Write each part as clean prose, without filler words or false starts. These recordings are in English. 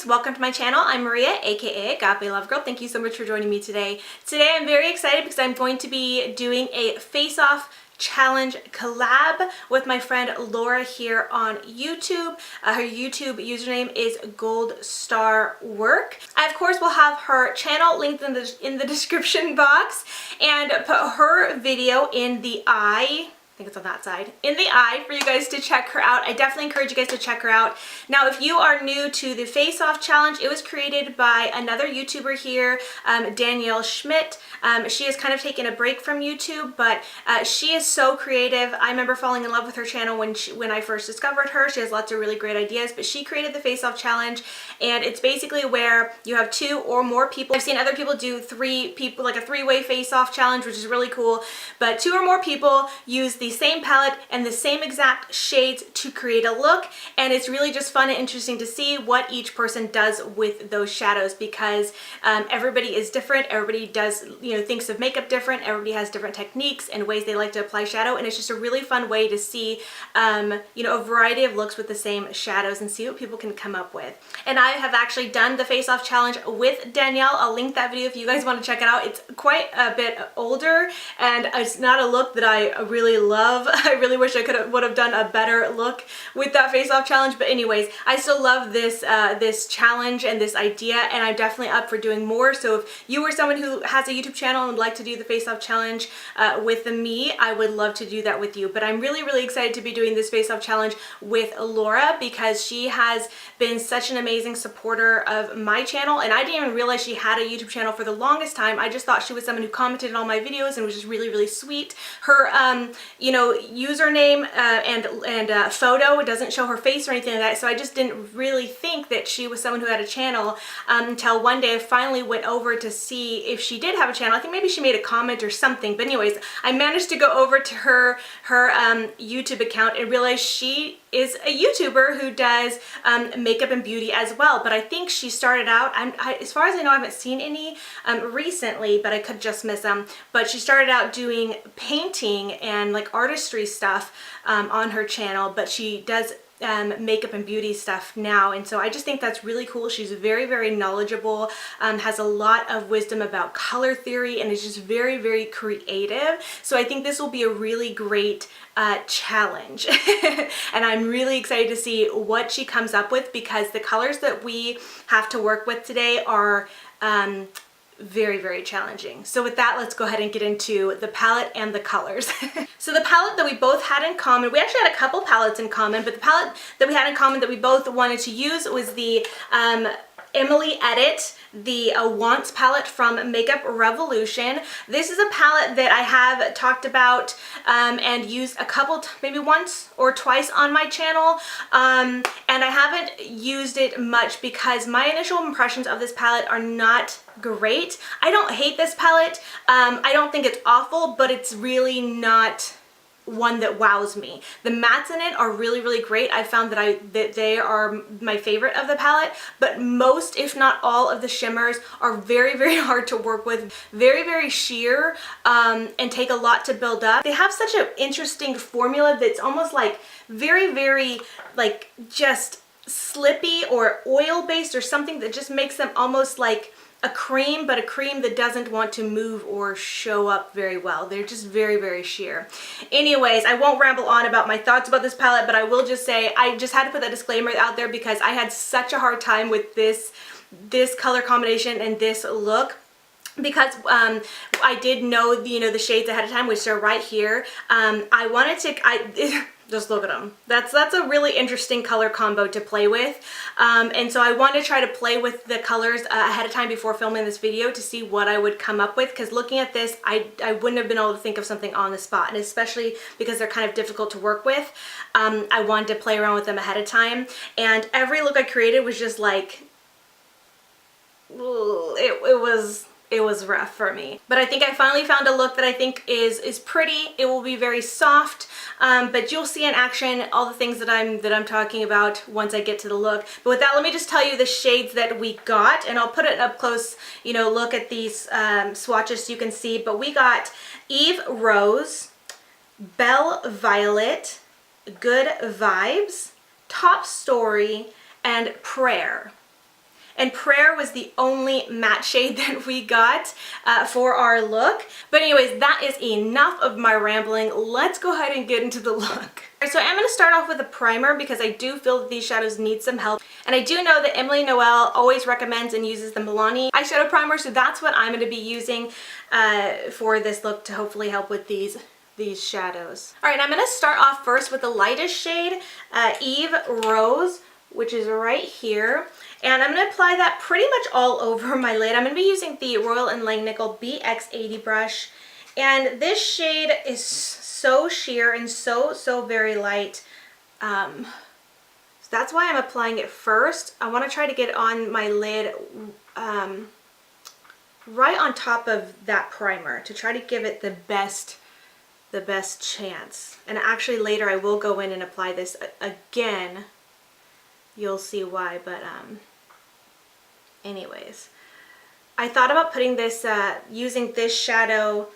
guys, welcome to my channel. I'm Maria, aka Agape Love Girl. Thank you so much for joining me today. Today I'm very excited because I'm going to be doing a face-off challenge collab with my friend Laura here on YouTube. Her YouTube username is Gold Star Work. I of course will have her channel linked in the description box and put her video in the I think it's on that side, in the eye for you guys to check her out. I definitely encourage you guys to check her out. Now, if you are new to the Face Off Challenge, it was created by another YouTuber here, Danielle Schmidt. She has kind of taken a break from YouTube, but she is so creative. I remember falling in love with her channel when I first discovered her. She has lots of really great ideas, but she created the Face Off Challenge, and it's basically where you have 2 or more people. I've seen other people do 3 people, like a 3-way Face Off Challenge, which is really cool, but 2 or more people use the same palette and the same exact shades to create a look, and it's really just fun and interesting to see what each person does with those shadows, because everybody is different. Everybody does, thinks of makeup different. Everybody has different techniques and ways they like to apply shadow, and it's just a really fun way to see a variety of looks with the same shadows and see what people can come up with. And I have actually done the Face Off Challenge with Danielle. I'll link that video if you guys want to check it out. It's quite a bit older, and it's not a look that I really love. I really wish I would have done a better look with that Face Off Challenge, but anyways, I still love this this challenge and this idea, and I'm definitely up for doing more. So if you are someone who has a YouTube channel and would like to do the Face Off Challenge with me, I would love to do that with you. But I'm really excited to be doing this Face Off Challenge with Laura, because she has been such an amazing supporter of my channel, and I didn't even realize she had a YouTube channel for the longest time. I just thought she was someone who commented on all my videos and was just really sweet. Her username and photo, it doesn't show her face or anything like that, so I just didn't really think that she was someone who had a channel until one day I finally went over to see if she did have a channel. I think maybe she made a comment or something, but anyways, I managed to go over to her YouTube account and realize she is a YouTuber who does makeup and beauty as well. But I think she started out, as far as I know, I haven't seen any recently, but I could just miss them. But she started out doing painting and like artistry stuff on her channel, but she does makeup and beauty stuff now, and so I just think that's really cool. She's very knowledgeable, has a lot of wisdom about color theory, and is just very creative. So I think this will be a really great challenge and I'm really excited to see what she comes up with, because the colors that we have to work with today are very challenging. So with that, let's go ahead and get into the palette and the colors. So the palette that we both had in common, we actually had a couple palettes in common, but the palette that we had in common that we both wanted to use was the Emily Edit, the Wants palette from Makeup Revolution. This is a palette that I have talked about and used a couple, maybe once or twice on my channel, and I haven't used it much because my initial impressions of this palette are not great. I don't hate this palette. I don't think it's awful, but it's really not one that wows me. The mattes in it are really great. I found that they are my favorite of the palette, but most, if not all, of the shimmers are very hard to work with, very sheer, and take a lot to build up. They have such an interesting formula that's almost like very like just slippy or oil based or something, that just makes them almost like a cream, but a cream that doesn't want to move or show up very well. They're just very sheer. Anyways, I won't ramble on about my thoughts about this palette, but I will just say I just had to put that disclaimer out there because I had such a hard time with this color combination and this look, because I did know the shades ahead of time, which are right here. I wanted to just look at them. That's a really interesting color combo to play with, and so I wanted to try to play with the colors ahead of time before filming this video to see what I would come up with, because looking at this, I wouldn't have been able to think of something on the spot, and especially because they're kind of difficult to work with, I wanted to play around with them ahead of time, and every look I created was just like, it was rough for me. But I think I finally found a look that I think is pretty. It will be very soft, but you'll see in action all the things that I'm talking about once I get to the look. But with that, let me just tell you the shades that we got, and I'll put it up close, look at these swatches so you can see. But we got Eve Rose, Belle Violet, Good Vibes, Top Story, and Prayer. And Prayer was the only matte shade that we got for our look. But anyways, that is enough of my rambling. Let's go ahead and get into the look. So I'm going to start off with a primer because I do feel that these shadows need some help. And I do know that Emily Noel always recommends and uses the Milani eyeshadow primer, so that's what I'm going to be using for this look to hopefully help with these shadows. Alright, I'm going to start off first with the lightest shade, Eve Rose, which is right here. And I'm going to apply that pretty much all over my lid. I'm going to be using the Royal & Langnickel BX80 brush. And this shade is so sheer and so very light. So that's why I'm applying it first. I want to try to get on my lid right on top of that primer to try to give it the best chance. And actually later I will go in and apply this again. You'll see why, but anyways. I thought about putting this, using this shadow,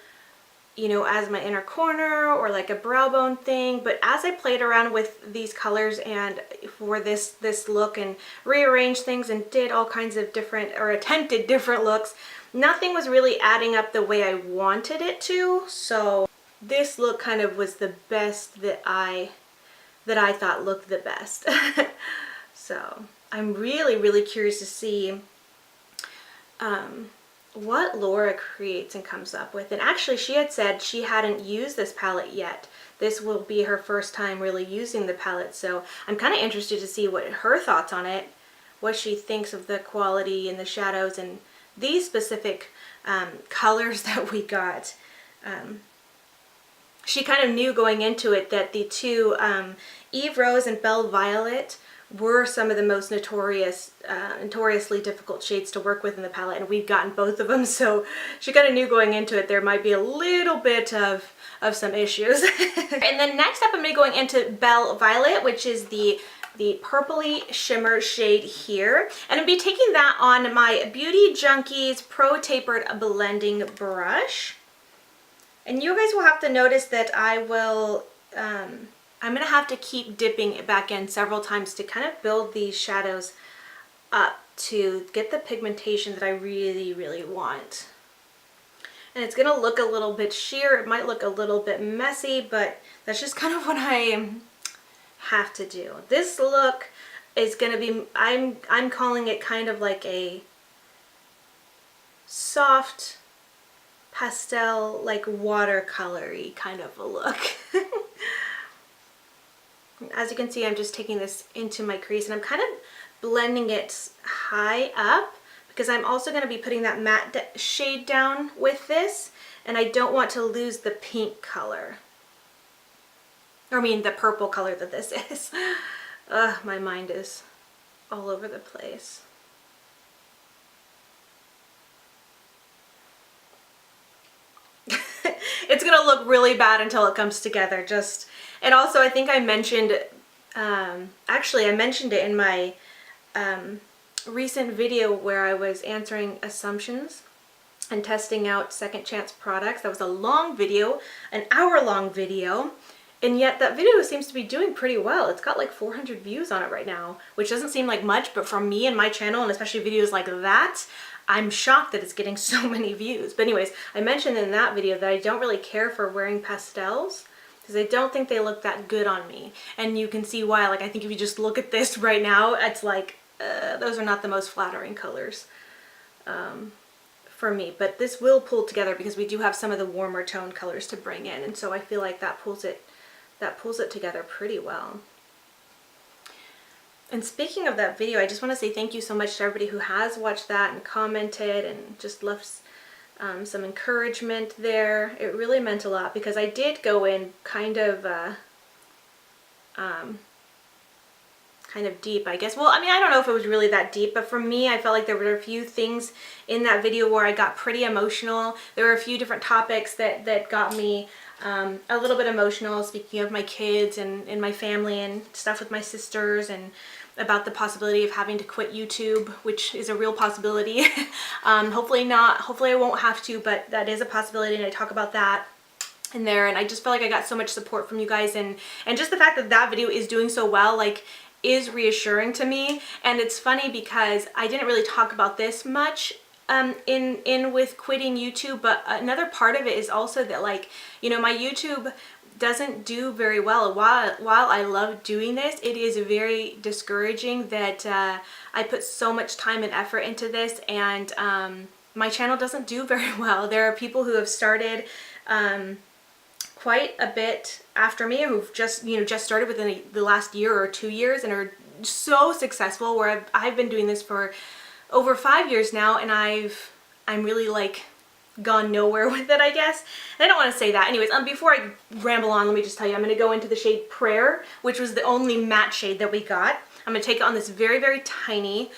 you know, as my inner corner or like a brow bone thing, but as I played around with these colors and for this look and rearranged things and did all kinds of different, or attempted different looks, nothing was really adding up the way I wanted it to. So this look kind of was the best that I thought looked the best. So I'm really curious to see what Laura creates and comes up with. And actually she had said she hadn't used this palette yet. This will be her first time really using the palette, so I'm kind of interested to see what her thoughts on it, what she thinks of the quality and the shadows and these specific colors that we got. She kind of knew going into it that the two Eve Rose and Belle Violet were some of the most notoriously difficult shades to work with in the palette, and we've gotten both of them, so she kind of knew going into it there might be a little bit of some issues. And then next up I'm going to be going into Belle Violet, which is the purpley shimmer shade here, and I'll be taking that on my Beauty Junkies Pro Tapered Blending Brush. And you guys will have to notice that I will I'm going to have to keep dipping it back in several times to kind of build these shadows up to get the pigmentation that I really want. And it's going to look a little bit sheer, it might look a little bit messy, but that's just kind of what I have to do. This look is going to be, I'm calling it kind of like a soft pastel, like watercolory kind of a look. As you can see, I'm just taking this into my crease and I'm kind of blending it high up because I'm also going to be putting that matte shade down with this, and I don't want to lose the pink color. Or I mean the purple color that this is. My mind is all over the place. It's gonna look really bad until it comes together. And also I think I mentioned, actually I mentioned it in my recent video where I was answering assumptions and testing out second chance products. That was a long video, an hour-long video, and yet that video seems to be doing pretty well. It's got like 400 views on it right now, which doesn't seem like much, but from me and my channel, and especially videos like that, I'm shocked that it's getting so many views. But anyways, I mentioned in that video that I don't really care for wearing pastels because I don't think they look that good on me. And you can see why. Like, I think if you just look at this right now, it's like, those are not the most flattering colors for me. But this will pull together because we do have some of the warmer tone colors to bring in. And so I feel like that pulls it together pretty well. And speaking of that video, I just want to say thank you so much to everybody who has watched that and commented and just left some encouragement there. It really meant a lot because I did go in kind of deep, I guess. Well, I mean, I don't know if it was really that deep, but for me, I felt like there were a few things in that video where I got pretty emotional. There were a few different topics that got me a little bit emotional, speaking of my kids and my family and stuff with my sisters, and about the possibility of having to quit YouTube, which is a real possibility. Hopefully not, hopefully I won't have to, but that is a possibility, and I talk about that in there. And I just felt like I got so much support from you guys, and just the fact that that video is doing so well, like, is reassuring to me. And it's funny because I didn't really talk about this much in with quitting YouTube, but another part of it is also that, like, you know, my YouTube doesn't do very well. While I love doing this, it is very discouraging that I put so much time and effort into this, and my channel doesn't do very well. There are people who have started quite a bit after me, who've just, you know, just started within the last year or 2 years and are so successful, where I've been doing this for over 5 years now, and I'm really like gone nowhere with it, I guess. And I don't want to say that. Anyways, before I ramble on, let me just tell you, I'm going to go into the shade Prayer, which was the only matte shade that we got. I'm going to take it on this very, very tiny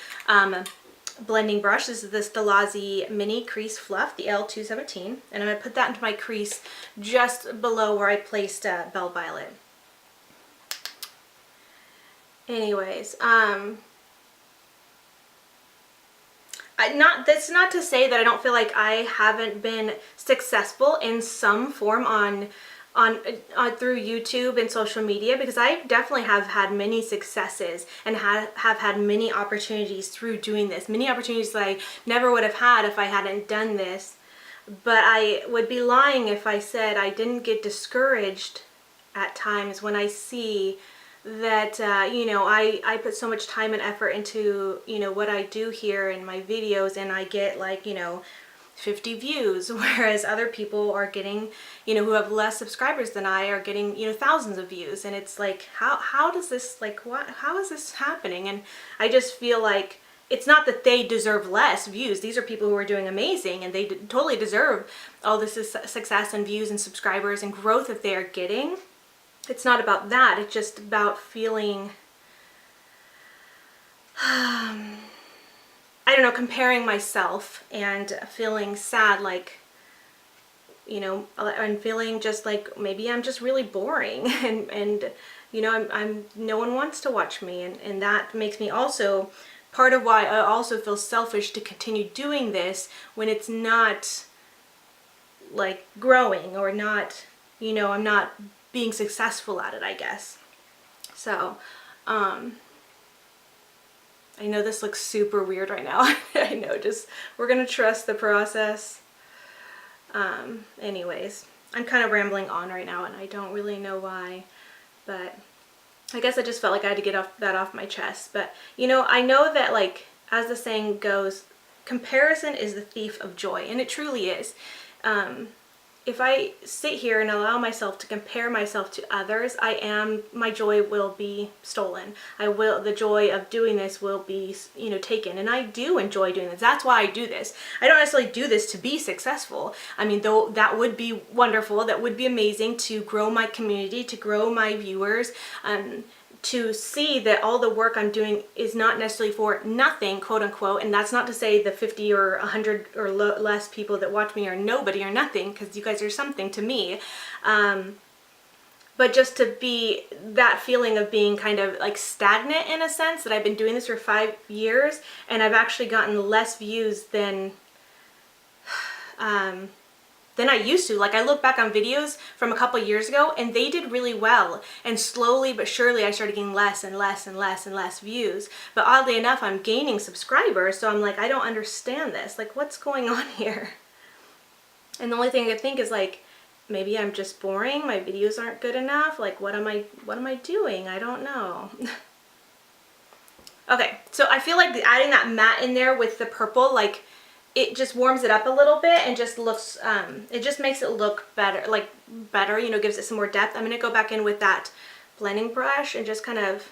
blending brush. This is the Stilazzi Mini Crease Fluff, the L217, and I'm going to put that into my crease just below where I placed Belle Violet. Anyways, that's not to say that I don't feel like I haven't been successful in some form on through YouTube and social media, because I definitely have had many successes and have had many opportunities through doing this, many opportunities that I never would have had if I hadn't done this. But I would be lying if I said I didn't get discouraged at times when I see that you know, I put so much time and effort into, you know, what I do here in my videos, and I get, like, you know, 50 views, whereas other people are getting, you know, who have less subscribers than I, are getting, you know, thousands of views. And it's like, how does this, like, how is this happening? And I just feel like it's not that they deserve less views. These are people who are doing amazing, and they totally deserve all this success and views and subscribers and growth that they are getting. It's not about that. It's just about feeling, I don't know, comparing myself and feeling sad, like, you know, and feeling just like maybe I'm just really boring, and you know, I'm no one wants to watch me, and that makes me also part of why I also feel selfish to continue doing this when it's not like growing, or not, you know, I'm not being successful at it, I guess. So I know this looks super weird right now. I know, just we're gonna trust the process. Anyways, I'm kind of rambling on right now, and I don't really know why, but I guess I just felt like I had to get that off my chest. But you know, I know that, like, as the saying goes, comparison is the thief of joy, and it truly is. If I sit here and allow myself to compare myself to others, my joy will be stolen. The joy of doing this will be, you know, taken. And I do enjoy doing this. That's why I do this. I don't necessarily do this to be successful. I mean, though that would be wonderful, that would be amazing to grow my community, to grow my viewers, to see that all the work I'm doing is not necessarily for nothing, quote unquote. And that's not to say the 50 or 100 or less people that watch me are nobody or nothing, because you guys are something to me. But just to be that feeling of being kind of like stagnant, in a sense, that I've been doing this for 5 years and I've actually gotten less views than I used to. Like, I look back on videos from a couple years ago and they did really well, and slowly but surely I started getting less and less and less and less views. But oddly enough, I'm gaining subscribers, so I'm like, I don't understand this. Like, what's going on here? And the only thing I could think is, like, maybe I'm just boring, my videos aren't good enough, like, what am I doing? I don't know. Okay, so I feel like adding that matte in there with the purple, like, it just warms it up a little bit and just looks, it just makes it look better, you know, gives it some more depth. I'm going to go back in with that blending brush and just kind of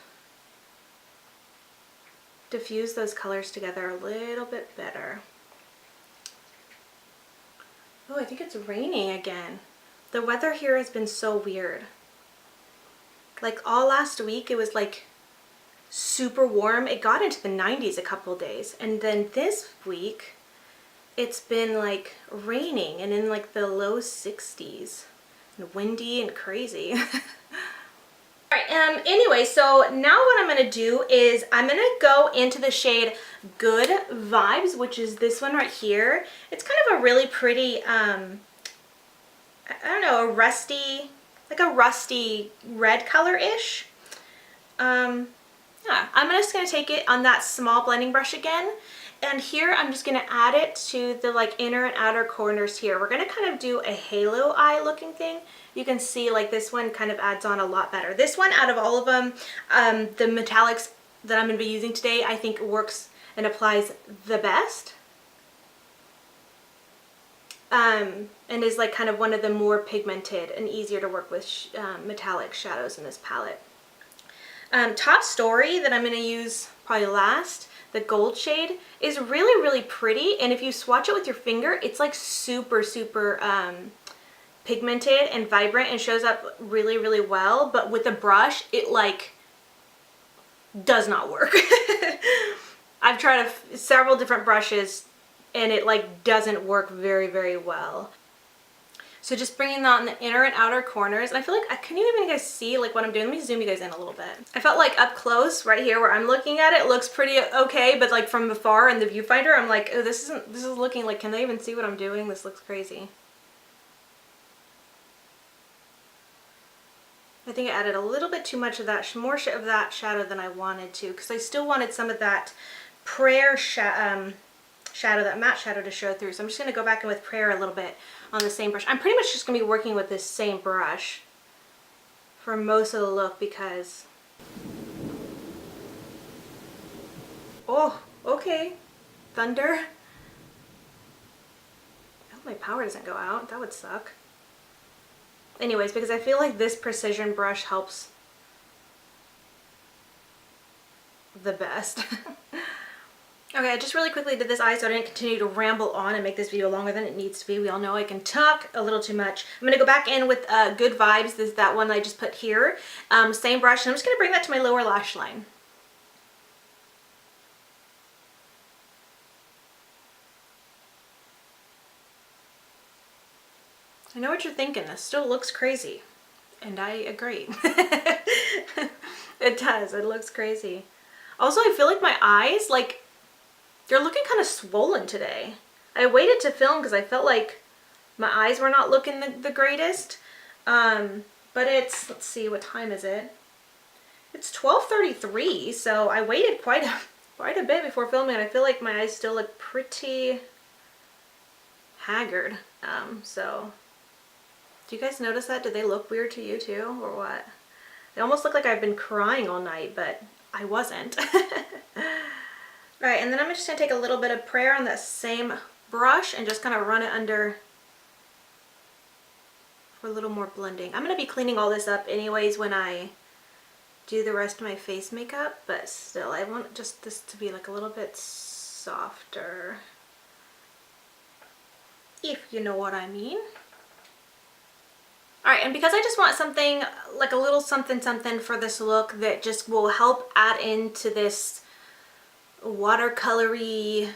diffuse those colors together a little bit better. Oh, I think it's raining again. The weather here has been so weird. Like, all last week it was like super warm. It got into the 90s a couple days, and then this week it's been like raining and in like the low 60s and windy and crazy. Alright, anyway, so now what I'm going to do is I'm going to go into the shade Good Vibes, which is this one right here. It's kind of a really pretty, I don't know, a rusty red color-ish. Yeah, I'm just gonna take it on that small blending brush again, and here I'm just gonna add it to the like inner and outer corners here. We're gonna kind of do a halo eye looking thing. You can see like this one kind of adds on a lot better. This one out of all of them, the metallics that I'm gonna be using today, I think works and applies the best. And is like kind of one of the more pigmented and easier to work with metallic shadows in this palette. Top Story that I'm going to use probably last, the gold shade, is really, really pretty. And if you swatch it with your finger, it's like super, super pigmented and vibrant and shows up really, really well. But with a brush, it like does not work. I've tried several different brushes and it like doesn't work very, very well. So just bringing that on the inner and outer corners. And I feel like, can you even guys see like what I'm doing? Let me zoom you guys in a little bit. I felt like up close right here where I'm looking at it looks pretty okay, but like from afar in the viewfinder, I'm like, oh, this is looking like, can they even see what I'm doing? This looks crazy. I think I added a little bit too much of that, more of that shadow than I wanted to, because I still wanted some of that prayer shadow, that matte shadow to show through. So I'm just going to go back in with prayer a little bit on the same brush. I'm pretty much just going to be working with this same brush for most of the look because... Oh, okay. Thunder. I hope my power doesn't go out. That would suck. Anyways, because I feel like this precision brush helps the best. Okay, I just really quickly did this eye so I didn't continue to ramble on and make this video longer than it needs to be. We all know I can talk a little too much. I'm going to go back in with Good Vibes. This is that one I just put here. Same brush, and I'm just going to bring that to my lower lash line. I know what you're thinking. This still looks crazy. And I agree. It does. It looks crazy. Also, I feel like my eyes, like, they're looking kind of swollen today. I waited to film because I felt like my eyes were not looking the greatest. But it's, let's see, what time is it? It's 12:33, so I waited quite a bit before filming, and I feel like my eyes still look pretty haggard. So, do you guys notice that? Did they look weird to you too, or what? They almost look like I've been crying all night, but I wasn't. Alright, and then I'm just going to take a little bit of prayer on that same brush and just kind of run it under for a little more blending. I'm going to be cleaning all this up anyways when I do the rest of my face makeup, but still, I want just this to be like a little bit softer, if you know what I mean. Alright, and because I just want something, like a little something something for this look that just will help add into this watercolory,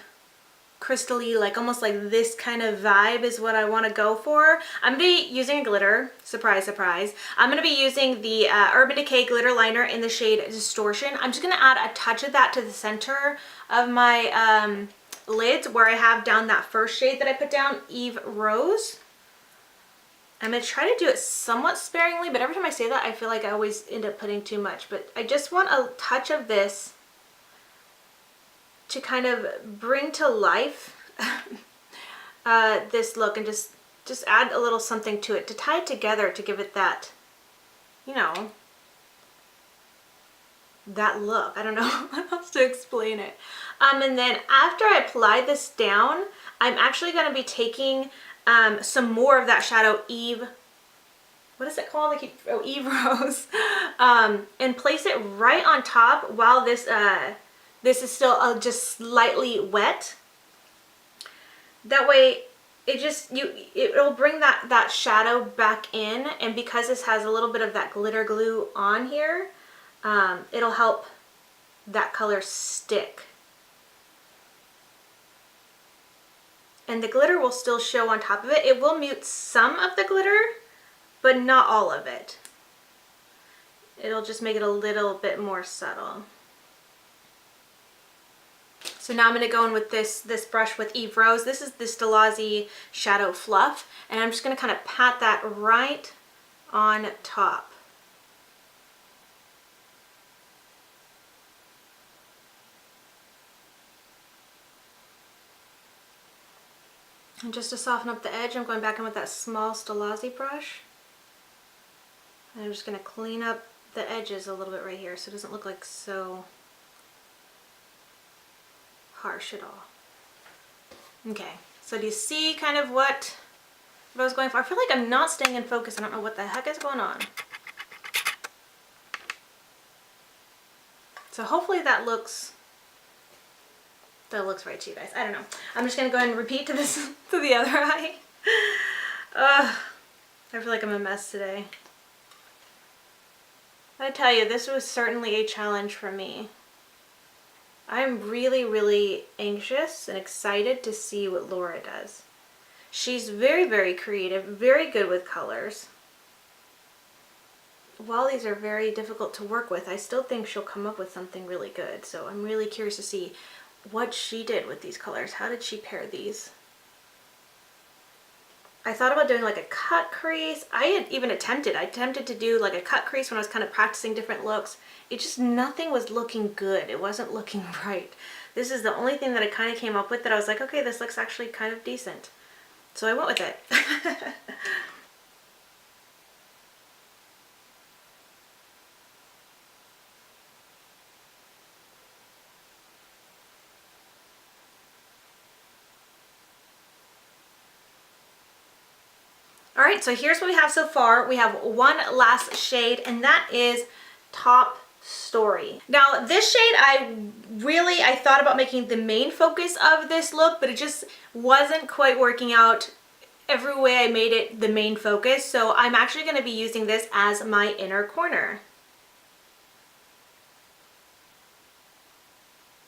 crystally, like almost like this kind of vibe is what I want to go for. I'm going to be using a glitter. Surprise, surprise. I'm going to be using the Urban Decay glitter liner in the shade Distortion. I'm just going to add a touch of that to the center of my lids where I have down that first shade that I put down, Eve Rose. I'm going to try to do it somewhat sparingly, but every time I say that, I feel like I always end up putting too much. But I just want a touch of this to kind of bring to life this look, and just add a little something to it, to tie it together, to give it that, you know, that look. I don't know how else to explain it. And then after I apply this down, I'm actually going to be taking some more of that shadow Eve, what is it called? Eve Rose, and place it right on top while this is still just slightly wet. That way it'll bring that shadow back in, and because this has a little bit of that glitter glue on here, it'll help that color stick. And the glitter will still show on top of it. It will mute some of the glitter, but not all of it. It'll just make it a little bit more subtle. So now I'm going to go in with this brush with Eve Rose. This is the Stilazzi Shadow Fluff, and I'm just going to kind of pat that right on top. And just to soften up the edge, I'm going back in with that small Stilazzi brush. And I'm just going to clean up the edges a little bit right here so it doesn't look like so harsh at all. Okay, so do you see kind of what I was going for? I feel like I'm not staying in focus. I don't know what the heck is going on. So hopefully that looks right to you guys. I don't know. I'm just gonna go ahead and repeat to this to the other eye. I feel like I'm a mess today. I tell you, this was certainly a challenge for me. I'm really, really anxious and excited to see what Laura does. She's very, very creative, very good with colors. While these are very difficult to work with, I still think she'll come up with something really good. So I'm really curious to see what she did with these colors. How did she pair these? I thought about doing like a cut crease. I attempted to do like a cut crease when I was kind of practicing different looks. It just, nothing was looking good. It wasn't looking right. This is the only thing that I kind of came up with that I was like, okay, this looks actually kind of decent. So I went with it. All right, so here's what we have so far. We have one last shade, and that is Top Story. Now, this shade, I thought about making the main focus of this look, but it just wasn't quite working out every way I made it the main focus. So I'm actually going to be using this as my inner corner.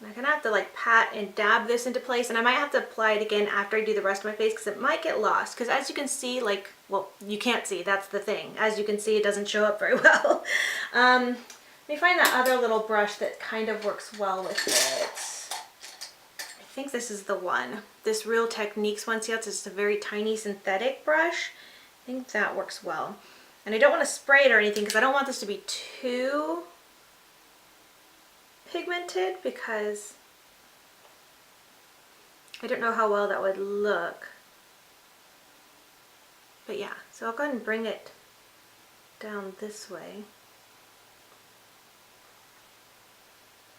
I'm gonna have to like pat and dab this into place, and I might have to apply it again after I do the rest of my face because it might get lost. Because as you can see, like, well, you can't see, that's the thing. As you can see, it doesn't show up very well. Let me find that other little brush that kind of works well with it. I think this is the one. This Real Techniques one. See how it's just a very tiny synthetic brush? I think that works well. And I don't want to spray it or anything because I don't want this to be too pigmented because I don't know how well that would look. But yeah, so I'll go ahead and bring it down this way.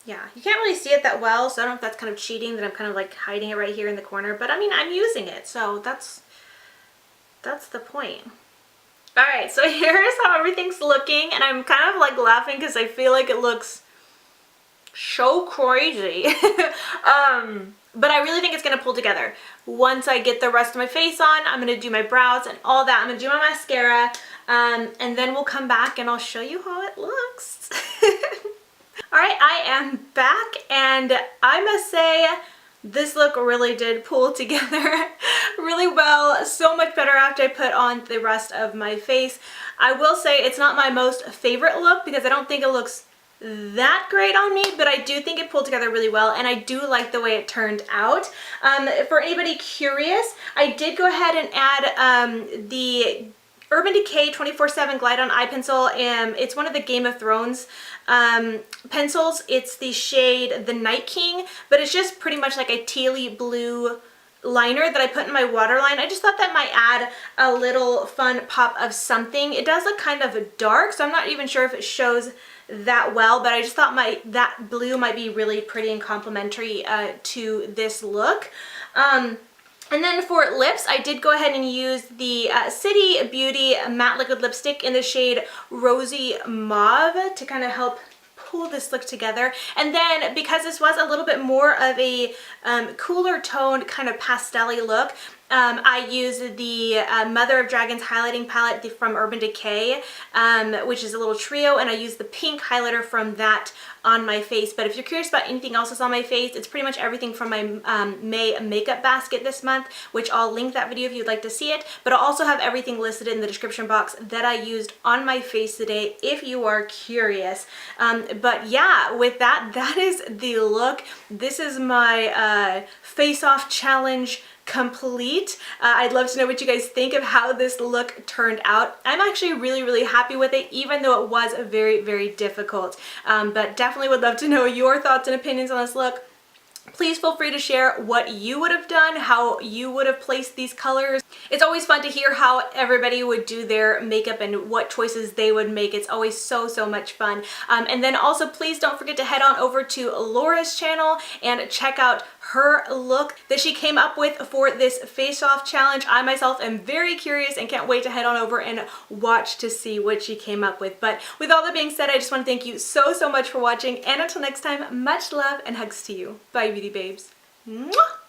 Yeah, you can't really see it that well, so I don't know if that's kind of cheating that I'm kind of like hiding it right here in the corner, but I mean, I'm using it, so that's the point. All right, so here's how everything's looking, and I'm kind of like laughing because I feel like it looks so crazy. But I really think it's gonna pull together. Once I get the rest of my face on, I'm gonna do my brows and all that. I'm gonna do my mascara, and then we'll come back and I'll show you how it looks. All right, I am back, and I must say this look really did pull together really well. So much better after I put on the rest of my face. I will say it's not my most favorite look because I don't think it looks that great on me, but I do think it pulled together really well, and I do like the way it turned out. For anybody curious, I did go ahead and add the Urban Decay 24/7 Glide On Eye Pencil. It's one of the Game of Thrones pencils. It's the shade The Night King, but it's just pretty much like a tealy blue liner that I put in my waterline. I just thought that might add a little fun pop of something. It does look kind of dark, so I'm not even sure if it shows that well, but I just thought that blue might be really pretty and complementary to this look. And then for lips, I did go ahead and use the City Beauty Matte Liquid Lipstick in the shade Rosy Mauve to kind of help pull this look together. And then because this was a little bit more of a cooler toned kind of pastel-y look, I used the Mother of Dragons highlighting palette from Urban Decay, which is a little trio, and I used the pink highlighter from that on my face. But if you're curious about anything else that's on my face, it's pretty much everything from my May makeup basket this month, which I'll link that video if you'd like to see it. But I'll also have everything listed in the description box that I used on my face today if you are curious. But yeah, with that, that is the look. This is my face-off challenge complete. I'd love to know what you guys think of how this look turned out. I'm actually really happy with it, even though it was very difficult. But definitely would love to know your thoughts and opinions on this look. Please feel free to share what you would have done, how you would have placed these colors. It's always fun to hear how everybody would do their makeup and what choices they would make. It's always so much fun. And then also please don't forget to head on over to Laura's channel and check out her look that she came up with for this face-off challenge. I myself am very curious and can't wait to head on over and watch to see what she came up with. But with all that being said, I just want to thank you so much for watching, and until next time, much love and hugs to you. Bye, beauty babes. Mwah!